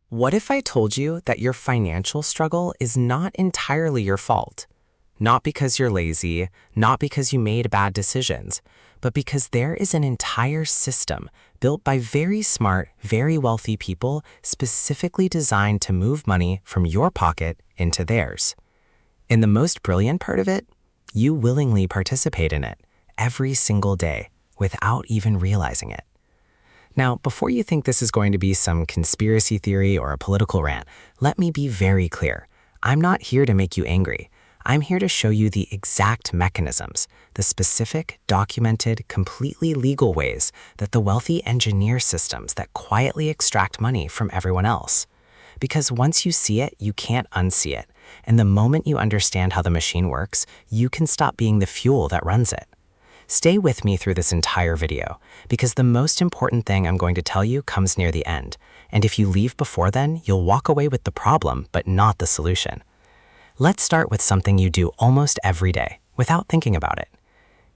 What if I told you that your financial struggle is not entirely your fault? Not because you're lazy, not because you made bad decisions, but because there is an entire system built by very smart, very wealthy people specifically designed to move money from your pocket into theirs. And the most brilliant part of it, you willingly participate in it every single day without even realizing it. Now, before you think this is going to be some conspiracy theory or a political rant, let me be very clear. I'm not here to make you angry. I'm here to show you the exact mechanisms, the specific, documented, completely legal ways that the wealthy engineer systems that quietly extract money from everyone else. Because once you see it, you can't unsee it. And the moment you understand how the machine works, you can stop being the fuel that runs it. Stay with me through this entire video, because the most important thing I'm going to tell you comes near the end. And if you leave before then, you'll walk away with the problem, but not the solution. Let's start with something you do almost every day, without thinking about it.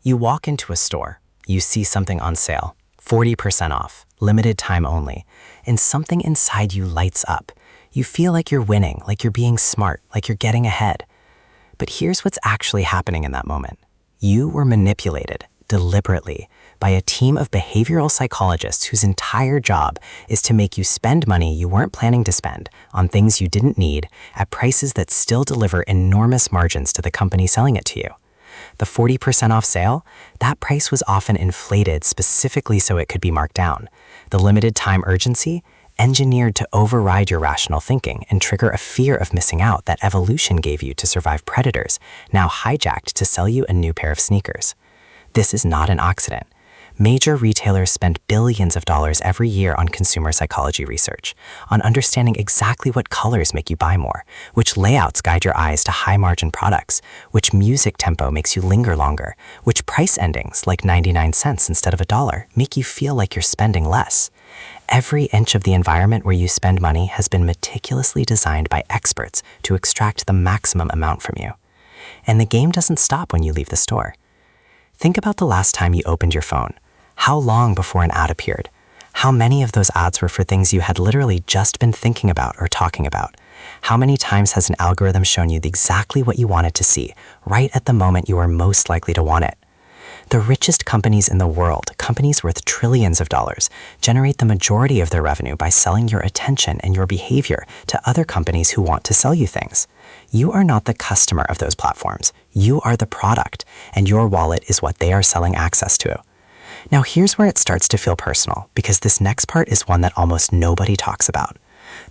You walk into a store, you see something on sale, 40% off, limited time only, and something inside you lights up. You feel like you're winning, like you're being smart, like you're getting ahead. But here's what's actually happening in that moment. You were manipulated, deliberately, by a team of behavioral psychologists whose entire job is to make you spend money you weren't planning to spend on things you didn't need at prices that still deliver enormous margins to the company selling it to you. The 40% off sale, that price was often inflated specifically so it could be marked down. The limited time urgency, engineered to override your rational thinking and trigger a fear of missing out that evolution gave you to survive predators, now hijacked to sell you a new pair of sneakers. This is not an accident. Major retailers spend billions of dollars every year on consumer psychology research, on understanding exactly what colors make you buy more, which layouts guide your eyes to high-margin products, which music tempo makes you linger longer, which price endings, like 99 cents instead of $1, make you feel like you're spending less. Every inch of the environment where you spend money has been meticulously designed by experts to extract the maximum amount from you. And the game doesn't stop when you leave the store. Think about the last time you opened your phone. How long before an ad appeared? How many of those ads were for things you had literally just been thinking about or talking about? How many times has an algorithm shown you exactly what you wanted to see, right at the moment you were most likely to want it? The richest companies in the world, companies worth trillions of dollars, generate the majority of their revenue by selling your attention and your behavior to other companies who want to sell you things. You are not the customer of those platforms. You are the product, and your wallet is what they are selling access to. Now here's where it starts to feel personal, because this next part is one that almost nobody talks about.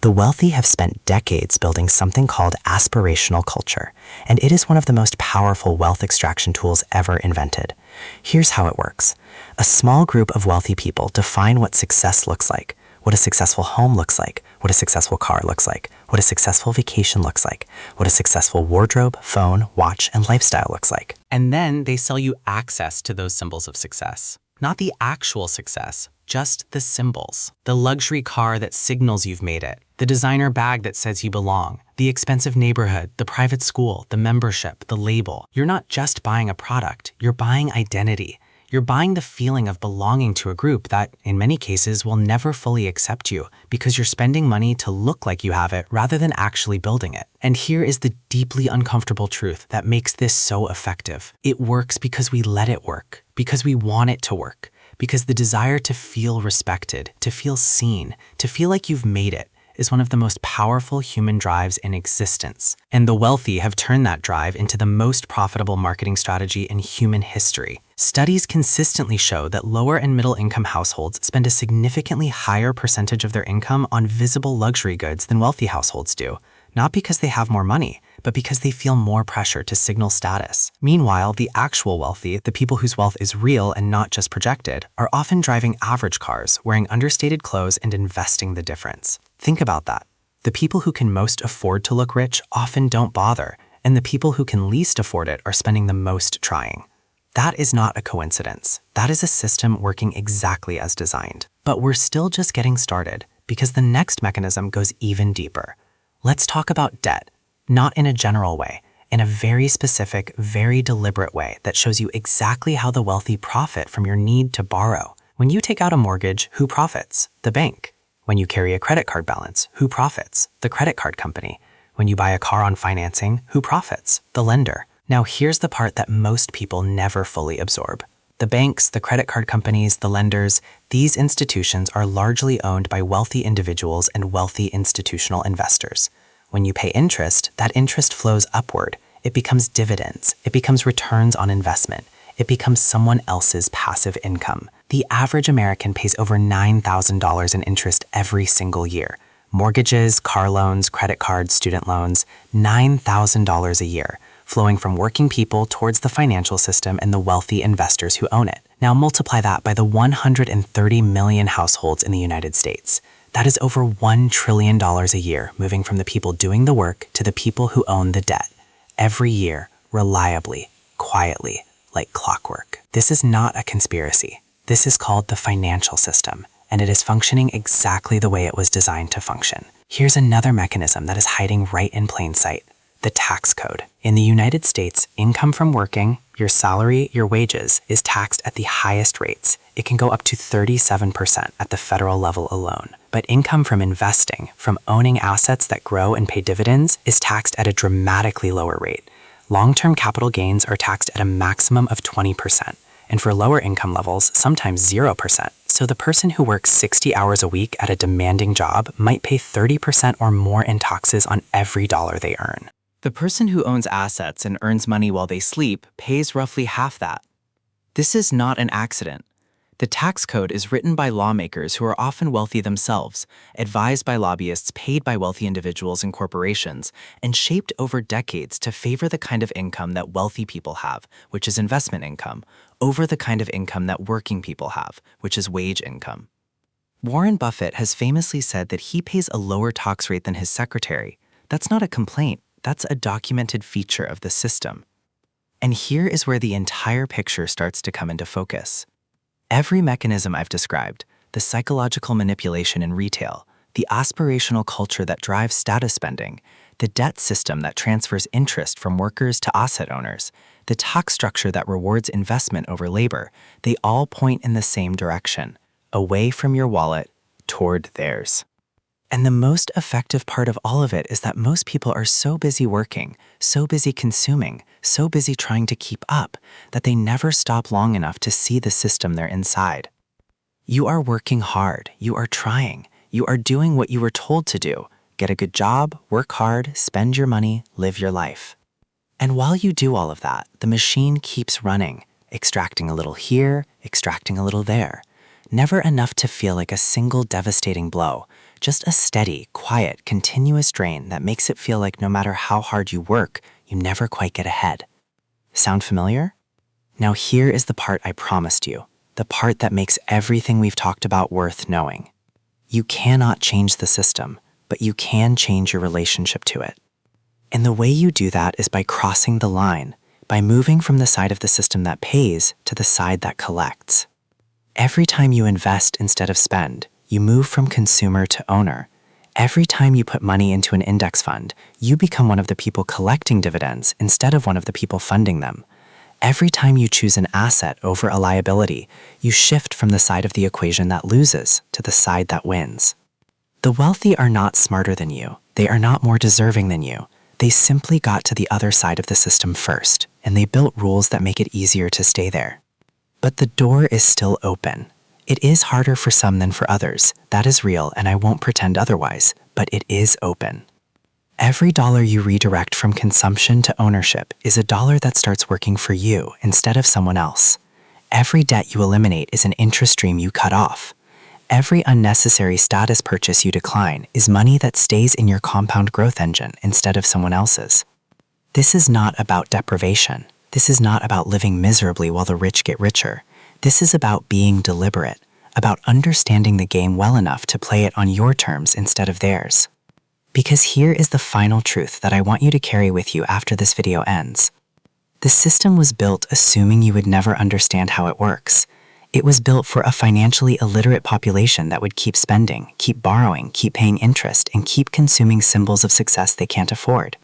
The wealthy have spent decades building something called aspirational culture, and it is one of the most powerful wealth extraction tools ever invented. Here's how it works. A small group of wealthy people define what success looks like, what a successful home looks like, what a successful car looks like, what a successful vacation looks like, what a successful wardrobe, phone, watch, and lifestyle looks like. And then they sell you access to those symbols of success. Not the actual success, just the symbols. The luxury car that signals you've made it, the designer bag that says you belong, the expensive neighborhood, the private school, the membership, the label. You're not just buying a product, you're buying identity. You're buying the feeling of belonging to a group that, in many cases, will never fully accept you because you're spending money to look like you have it rather than actually building it. And here is the deeply uncomfortable truth that makes this so effective. It works because we let it work, because we want it to work, because the desire to feel respected, to feel seen, to feel like you've made it, is one of the most powerful human drives in existence. And the wealthy have turned that drive into the most profitable marketing strategy in human history. Studies consistently show that lower and middle income households spend a significantly higher percentage of their income on visible luxury goods than wealthy households do, not because they have more money, but because they feel more pressure to signal status. Meanwhile, the actual wealthy, the people whose wealth is real and not just projected, are often driving average cars, wearing understated clothes, and investing the difference. Think about that. The people who can most afford to look rich often don't bother, and the people who can least afford it are spending the most trying. That is not a coincidence. That is a system working exactly as designed. But we're still just getting started, because the next mechanism goes even deeper. Let's talk about debt, not in a general way, in a very specific, very deliberate way that shows you exactly how the wealthy profit from your need to borrow. When you take out a mortgage, who profits? The bank. When you carry a credit card balance, who profits? The credit card company. When you buy a car on financing, who profits? The lender. Now here's the part that most people never fully absorb. The banks, the credit card companies, the lenders, these institutions are largely owned by wealthy individuals and wealthy institutional investors. When you pay interest, that interest flows upward. It becomes dividends. It becomes returns on investment. It becomes someone else's passive income. The average American pays over $9,000 in interest every single year. Mortgages, car loans, credit cards, student loans, $9,000 a year, flowing from working people towards the financial system and the wealthy investors who own it. Now multiply that by the 130 million households in the United States. That is over $1 trillion a year, moving from the people doing the work to the people who own the debt. Every year, reliably, quietly, like clockwork. This is not a conspiracy. This is called the financial system, and it is functioning exactly the way it was designed to function. Here's another mechanism that is hiding right in plain sight: the tax code. In the United States, income from working, your salary, your wages, is taxed at the highest rates. It can go up to 37% at the federal level alone. But income from investing, from owning assets that grow and pay dividends, is taxed at a dramatically lower rate. Long-term capital gains are taxed at a maximum of 20%, and for lower income levels, sometimes 0%. So the person who works 60 hours a week at a demanding job might pay 30% or more in taxes on every dollar they earn. The person who owns assets and earns money while they sleep pays roughly half that. This is not an accident. The tax code is written by lawmakers who are often wealthy themselves, advised by lobbyists paid by wealthy individuals and corporations, and shaped over decades to favor the kind of income that wealthy people have, which is investment income, over the kind of income that working people have, which is wage income. Warren Buffett has famously said that he pays a lower tax rate than his secretary. That's not a complaint. That's a documented feature of the system. And here is where the entire picture starts to come into focus. Every mechanism I've described, the psychological manipulation in retail, the aspirational culture that drives status spending, the debt system that transfers interest from workers to asset owners, the tax structure that rewards investment over labor, they all point in the same direction, away from your wallet toward theirs. And the most effective part of all of it is that most people are so busy working, so busy consuming, so busy trying to keep up, that they never stop long enough to see the system they're inside. You are working hard, you are trying, you are doing what you were told to do. Get a good job, work hard, spend your money, live your life. And while you do all of that, the machine keeps running, extracting a little here, extracting a little there. Never enough to feel like a single devastating blow, just a steady, quiet, continuous drain that makes it feel like no matter how hard you work, you never quite get ahead. Sound familiar? Now here is the part I promised you, the part that makes everything we've talked about worth knowing. You cannot change the system, but you can change your relationship to it. And the way you do that is by crossing the line, by moving from the side of the system that pays to the side that collects. Every time you invest instead of spend, you move from consumer to owner. Every time you put money into an index fund, you become one of the people collecting dividends instead of one of the people funding them. Every time you choose an asset over a liability, you shift from the side of the equation that loses to the side that wins. The wealthy are not smarter than you. They are not more deserving than you. They simply got to the other side of the system first, and they built rules that make it easier to stay there. But the door is still open. It is harder for some than for others. That is real, and I won't pretend otherwise, but it is open. Every dollar you redirect from consumption to ownership is a dollar that starts working for you instead of someone else. Every debt you eliminate is an interest stream you cut off. Every unnecessary status purchase you decline is money that stays in your compound growth engine instead of someone else's. This is not about deprivation. This is not about living miserably while the rich get richer. This is about being deliberate, about understanding the game well enough to play it on your terms instead of theirs. Because here is the final truth that I want you to carry with you after this video ends. The system was built assuming you would never understand how it works. It was built for a financially illiterate population that would keep spending, keep borrowing, keep paying interest, and keep consuming symbols of success they can't afford.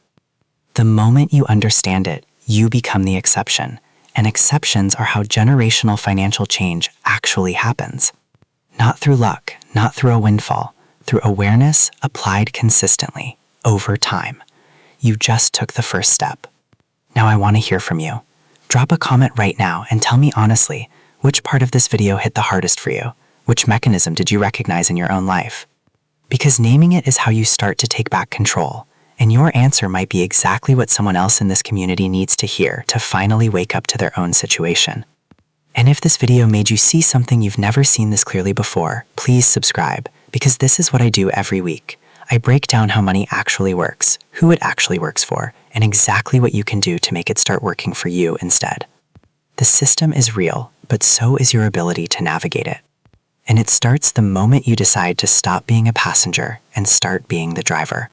The moment you understand it, you become the exception, and exceptions are how generational financial change actually happens. Not through luck, not through a windfall, through awareness applied consistently, over time. You just took the first step. Now I want to hear from you. Drop a comment right now and tell me honestly, which part of this video hit the hardest for you? Which mechanism did you recognize in your own life? Because naming it is how you start to take back control, and your answer might be exactly what someone else in this community needs to hear to finally wake up to their own situation. And if this video made you see something you've never seen this clearly before, please subscribe, because this is what I do every week. I break down how money actually works, who it actually works for, and exactly what you can do to make it start working for you instead. The system is real, but so is your ability to navigate it. And it starts the moment you decide to stop being a passenger and start being the driver.